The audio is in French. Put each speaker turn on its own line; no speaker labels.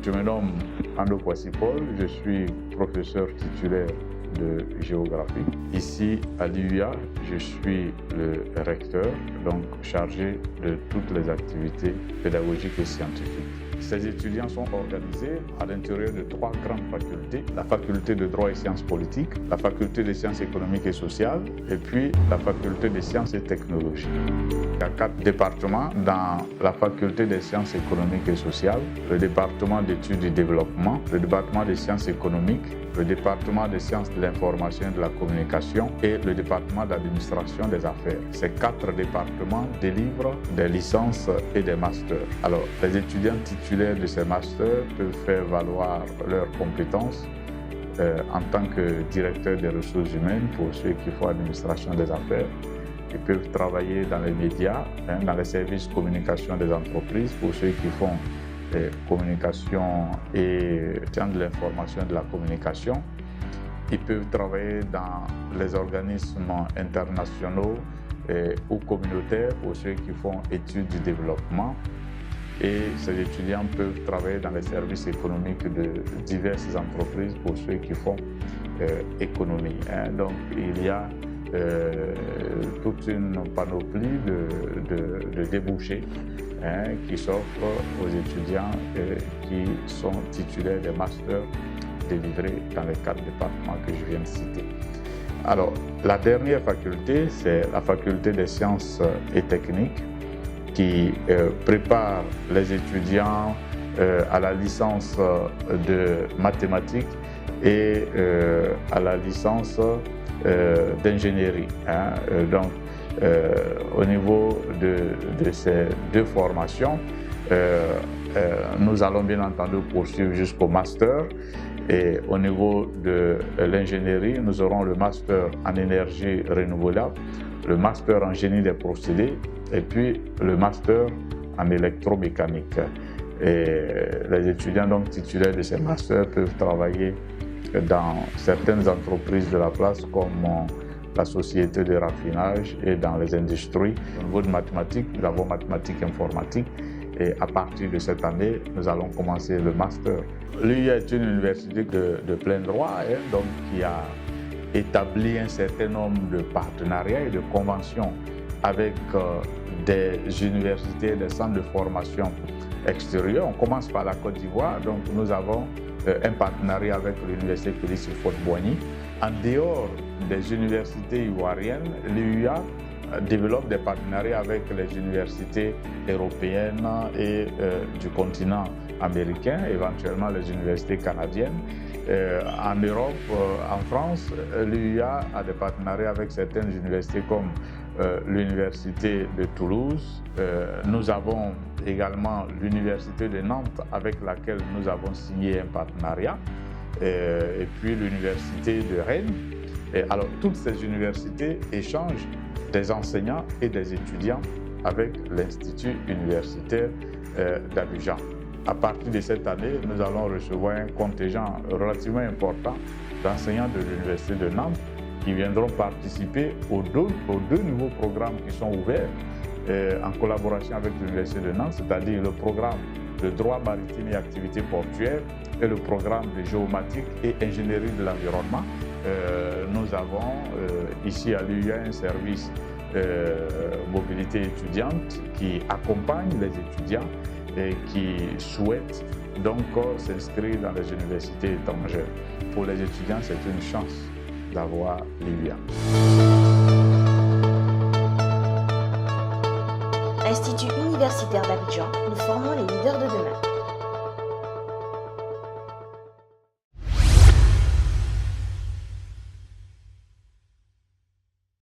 Je me nomme Ando Kwasi-Paul, je suis professeur titulaire de géographie. Ici à l'UIA, je suis le recteur, donc chargé de toutes les activités pédagogiques et scientifiques. Ces étudiants sont organisés à l'intérieur de 3 grandes facultés, la faculté de droit et sciences politiques, la faculté des sciences économiques et sociales, et puis la faculté des sciences et technologies. Il y a 4 départements dans la faculté des sciences économiques et sociales, le département d'études et développement, le département des sciences économiques, le département des sciences de l'information et de la communication et le département d'administration des affaires. Ces 4 départements délivrent des licences et des masters. Alors, les étudiants titulaires de ces masters peuvent faire valoir leurs compétences en tant que directeur des ressources humaines pour ceux qui font administration des affaires. Ils peuvent travailler dans les médias, dans les services de communication des entreprises pour ceux qui font communication et de l'information et de la communication. Ils peuvent travailler dans les organismes internationaux ou communautaires pour ceux qui font études du développement. Et ces étudiants peuvent travailler dans les services économiques de diverses entreprises pour ceux qui font économie. Donc il y a toute une panoplie de débouchés qui s'offrent aux étudiants qui sont titulaires des masters délivrés dans les 4 départements que je viens de citer. Alors, la dernière faculté, c'est la faculté des sciences et techniques qui prépare les étudiants à la licence de mathématiques et à la licence d'ingénierie. Donc, au niveau de ces 2 formations, nous allons bien entendu poursuivre jusqu'au master. Et au niveau de l'ingénierie, nous aurons le master en énergie renouvelable, le master en génie des procédés et puis le master en électromécanique. Et les étudiants donc titulaires de ces masters peuvent travailler dans certaines entreprises de la place comme la société de raffinage et dans les industries. Au niveau de mathématiques, nous avons mathématiques informatiques et à partir de cette année, nous allons commencer le master. L'UIA est une université de plein droit, donc qui a établi un certain nombre de partenariats et de conventions avec des universités, des centres de formation extérieurs. On commence par la Côte d'Ivoire, donc nous avons un partenariat avec l'université Félix Houphouët-Boigny. En dehors des universités ivoiriennes, l'UIA développe des partenariats avec les universités européennes et du continent américain, éventuellement les universités canadiennes. En Europe, en France, l'UIA a des partenariats avec certaines universités comme l'université de Toulouse. Nous avons également l'université de Nantes avec laquelle nous avons signé un partenariat et puis l'université de Rennes. Et alors toutes ces universités échangent des enseignants et des étudiants avec l'Institut universitaire d'Abidjan. À partir de cette année, nous allons recevoir un contingent relativement important d'enseignants de l'Université de Nantes qui viendront participer aux deux nouveaux programmes qui sont ouverts en collaboration avec l'Université de Nantes, c'est-à-dire le programme de droit maritime et activités portuaires et le programme de géomatique et ingénierie de l'environnement. Nous avons ici à l'UIA un service mobilité étudiante qui accompagne les étudiants et qui souhaitent donc s'inscrire dans les universités étrangères. Pour les étudiants, c'est une chance d'avoir l'UIA.
Institut universitaire d'Abidjan, nous formons les leaders de demain.